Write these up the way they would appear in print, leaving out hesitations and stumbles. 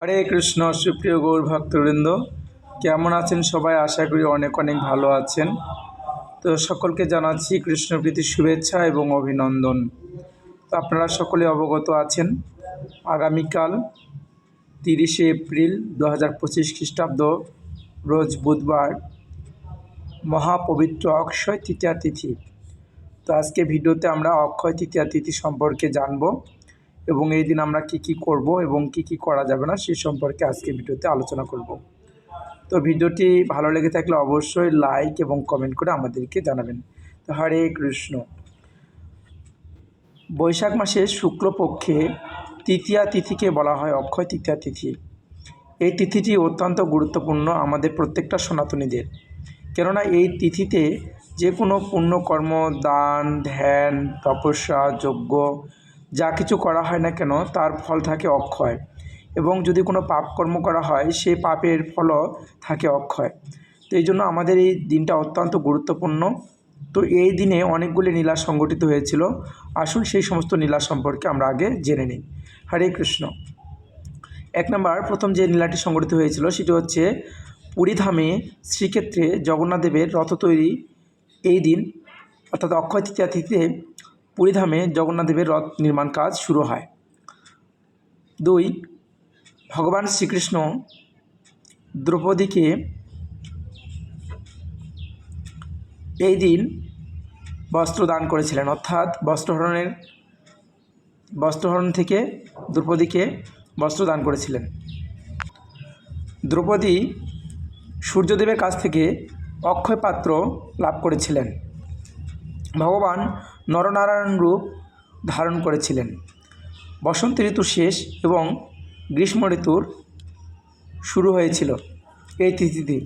হরে কৃষ্ণ। সুপ্রিয় গৌর ভক্তবৃন্দ, কেমন আছেন সবাই? আশা করি অনেক অনেক ভালো আছেন। তো সকলকে জানাচ্ছি কৃষ্ণপ্রীতির শুভেচ্ছা এবং অভিনন্দন। তো আপনারা সকলে অবগত আছেন, আগামীকাল 30শে এপ্রিল 2025 খ্রিস্টাব্দ রোজ বুধবার মহাপবিত্র অক্ষয় তৃতীয়া তিথি। তো আজকে ভিডিওতে আমরা অক্ষয় তৃতীয়া তিথি সম্পর্কে জানব এবং এই দিন আমরা কি করব এবং কি করা যাবে না সে সম্পর্কে আজকে ভিডিওতে আলোচনা করব। তো ভিডিওটি ভালো লেগে থাকলে অবশ্যই লাইক এবং কমেন্ট করে আমাদেরকে জানাবেন। তো হরে কৃষ্ণ। বৈশাখ মাসের শুক্লপক্ষে তৃতীয়া তিথিকে বলা হয় অক্ষয় তৃতীয়া তিথি। এই তিথিটি অত্যন্ত গুরুত্বপূর্ণ আমাদের প্রত্যেকটা সনাতনীদের, কেননা এই তিথিতে যে কোনো পুণ্যকর্ম, দান, ধ্যান, তপস্যা, যজ্ঞ যা কিছু করা হয় না কেন তার ফল থাকে অক্ষয়, এবং যদি কোনো পাপকর্ম করা হয় সেই পাপের ফলও থাকে অক্ষয়। তো এই জন্য আমাদের এই দিনটা অত্যন্ত গুরুত্বপূর্ণ। তো এই দিনে অনেকগুলি লীলা সংগঠিত হয়েছিল। আসুন সেই সমস্ত লীলা সম্পর্কে আমরা আগে জেনে নিই। হরে কৃষ্ণ। এক নম্বর, প্রথম যে লীলাটি সংগঠিত হয়েছিল সেটি হচ্ছে পুরীধামে শ্রীক্ষেত্রে জগন্নাথ দেবের রথ তৈরি এই দিন, অর্থাৎ অক্ষয় তৃতীয়া তিথিতে পুরীধামে জগন্নাথ দেবের রথ নির্মাণ কাজ শুরু হয়। 2, ভগবান শ্রীকৃষ্ণ দ্রৌপদীকে এই দিন বস্ত্র দান করেছিলেন, অর্থাৎ বস্ত্রহরণ থেকে দ্রৌপদীকে বস্ত্র দান করেছিলেন। দ্রৌপদী সূর্যদেবের কাছ থেকে অক্ষয় পাত্র লাভ করেছিলেন। ভগবান নরনারায়ণ রূপ ধারণ করেছিলেন। বসন্ত ঋতু শেষ এবং গ্রীষ্ম ঋতুর শুরু হয়েছিল এই তিথিতে।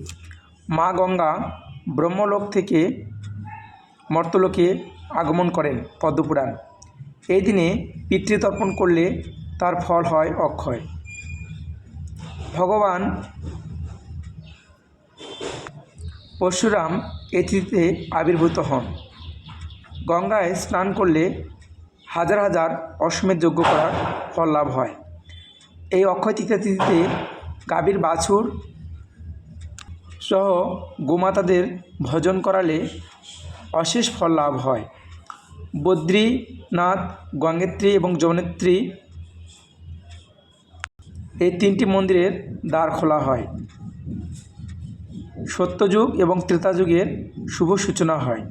মা গঙ্গা ব্রহ্মলোক থেকে মর্তলোকে আগমন করেন। পদ্মপুরাণ। এই দিনে পিতৃতর্পণ করলে তার ফল হয় অক্ষয়। ভগবান পরশুরাম এই তিথিতে আবির্ভূত হন। গঙ্গায় স্নান করলে হাজার হাজার অশ্বমেধ যজ্ঞ করার ফল লাভ হয়। এই অক্ষয় তৃতীয়া তিথিতে গাভীর বাছুর সহ গোমাতাদের ভজন করালে অশেষ ফল লাভ হয়। বদ্রীনাথ, গঙ্গোত্রী এবং যমুনোত্রী এই 3টি মন্দিরের দ্বার খোলা হয়। সত্যযুগ এবং ত্রেতাযুগের শুভ সূচনা হয়।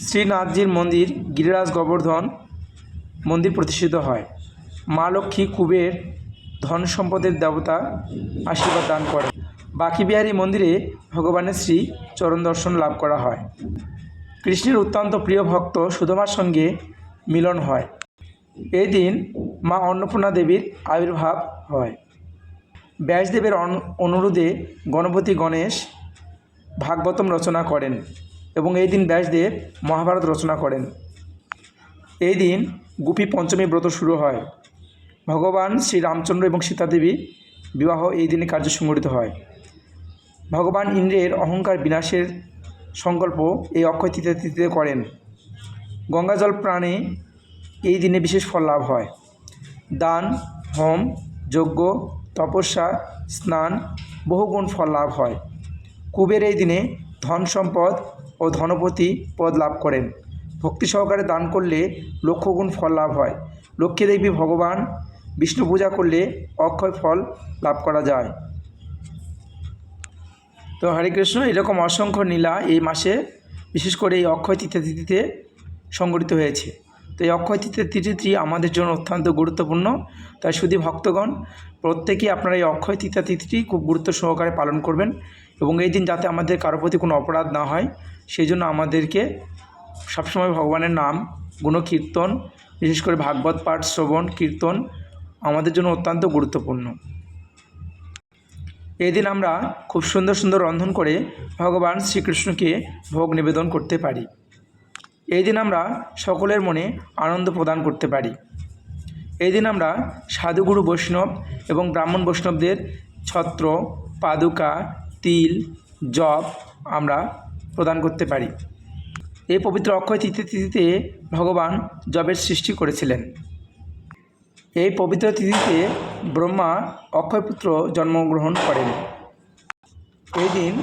শ্রীনাথজির মন্দির গিরিরাজ গোবর্ধন মন্দির প্রতিষ্ঠিত হয়। মা লক্ষ্মী কুবের ধন সম্পদের দেবতা আশীর্বাদ দান করেন। বাঁকীবিহারী মন্দিরে ভগবানের শ্রী চরণ দর্শন লাভ করা হয়। কৃষ্ণের অত্যন্ত প্রিয় ভক্ত সুদামার সঙ্গে মিলন হয়। এই দিন মা অন্নপূর্ণা দেবীর আবির্ভাব হয়। ব্যাসদেবের অনুরোধে গণপতি গণেশ ভাগবতম রচনা করেন এবং এই দিন ব্যাসদেব মহাভারত রচনা করেন। এই দিন গোপী পঞ্চমী ব্রত শুরু হয়। ভগবান শ্রী রামচন্দ্র এবং সীতাদেবী বিবাহ এই দিনে কার্য সংঘটিত হয়। ভগবান ইন্দ্রের অহংকার বিনাশের সংকল্প এই অক্ষয় তৃতীয়া তিথিতে করেন। গঙ্গাজল প্রাণে এই দিনে বিশেষ ফল লাভ হয়। দান, হোম, যজ্ঞ, তপস্যা, স্নান বহুগুণ ফল লাভ হয়। কুবের এই দিনে ধন সম্পদ ও ধনপতি পদ লাভ করেন। ভক্তি সহকারে দান করলে লক্ষগুণ ফল লাভ হয়। লক্ষ্মীদেবী ভগবান বিষ্ণু পূজা করলে অক্ষয় ফল লাভ করা যায়। তো হরে কৃষ্ণ। এরকম অসংখ্য লীলা এই মাসে বিশেষ করে এই অক্ষয় তৃতীয়া তিথিতে সংগঠিত হয়েছে। তো এই অক্ষয় তৃতীয়া তিথিটি আমাদের জন্য অত্যন্ত গুরুত্বপূর্ণ। তাই শুধু ভক্তগণ প্রত্যেকেই আপনারা এই অক্ষয় তৃতীয়া তিথিটি খুব গুরুত্ব সহকারে পালন করবেন এবং এই দিন যাতে আমাদের কারোর প্রতি কোনো অপরাধ না হয় সেই জন্য আমাদেরকে সবসময় ভগবানের নাম গুণকীর্তন, বিশেষ করে ভাগবত পাঠ, শ্রবণ, কীর্তন আমাদের জন্য অত্যন্ত গুরুত্বপূর্ণ। এই দিন আমরা খুব সুন্দর সুন্দর রন্ধন করে ভগবান শ্রীকৃষ্ণকে ভোগ নিবেদন করতে পারি। এই দিন আমরা সকলের মনে আনন্দ প্রদান করতে পারি। এই দিন আমরা সাধুগুরু বৈষ্ণব এবং ব্রাহ্মণ বৈষ্ণবদের ছত্র, পাদুকা, তিল, জপ আমরা প্রদান করতে পারি। এই পবিত্র অক্ষয় তৃতীয়া তিথিতে ভগবান জপের সৃষ্টি করেছিলেন। এই পবিত্র তিথিতে ব্রহ্মা অক্ষয়পুত্র জন্মগ্রহণ করেন। এই দিন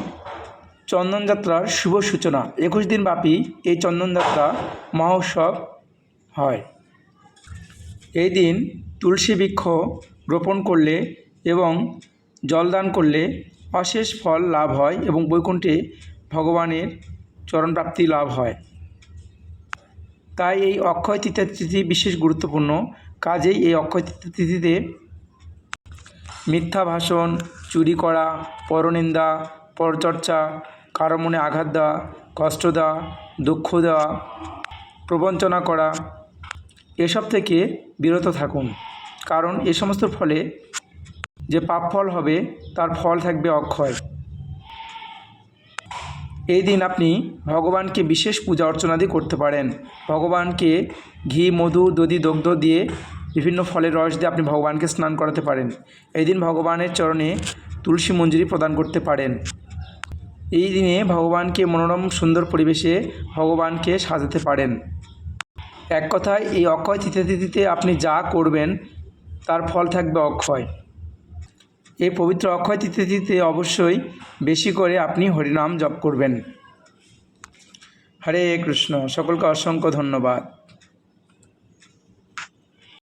চন্দনযাত্রার শুভ সূচনা। 21 দিন ব্যাপী এই চন্দনযাত্রা মহোৎসব হয়। এই দিন তুলসী বৃক্ষ রোপণ করলে এবং জলদান করলে অশেষ ফল লাভ হয় এবং বৈকুণ্ঠে ভগবানের চরণপ্রাপ্তি লাভ হয়। তাই এই অক্ষয় তৃতীয়া তিথি বিশেষ গুরুত্বপূর্ণ। কাজেই এই অক্ষয় তৃতীয়া তিথিতে মিথ্যা ভাষণ, চুরি করা, পরনিন্দা, পরচর্চা, কারো মনে আঘাত দেওয়া, কষ্ট দেওয়া, দুঃখ দেওয়া, প্রবঞ্চনা করা এসব থেকে বিরত থাকুন। কারণ এ সমস্ত ফলে যে পাপ ফল হবে তার ফল থাকবে অক্ষয়। এই দিন আপনি ভগবানকে বিশেষ পূজা অর্চনাদি করতে পারেন। ভগবানকে ঘি, মধু, দধি, দগ্ধ দিয়ে বিভিন্ন ফলের রস দিয়ে আপনি ভগবানকে স্নান করাতে পারেন। এই দিন ভগবানের চরণে তুলসী মঞ্জরি প্রদান করতে পারেন। এই দিনে ভগবানকে মনোরম সুন্দর পরিবেশে ভগবানকে সাজাতে পারেন। এক কথায় এই অক্ষয় তৃতীয়া তিথিতে আপনি যা করবেন তার ফল থাকবে অক্ষয়। এই পবিত্র অক্ষয় তৃতীয়া তিথিতে অবশ্যই বেশি করে আপনি হরিনাম জপ করবেন। হরে কৃষ্ণ। সকলকে অসংখ্য ধন্যবাদ।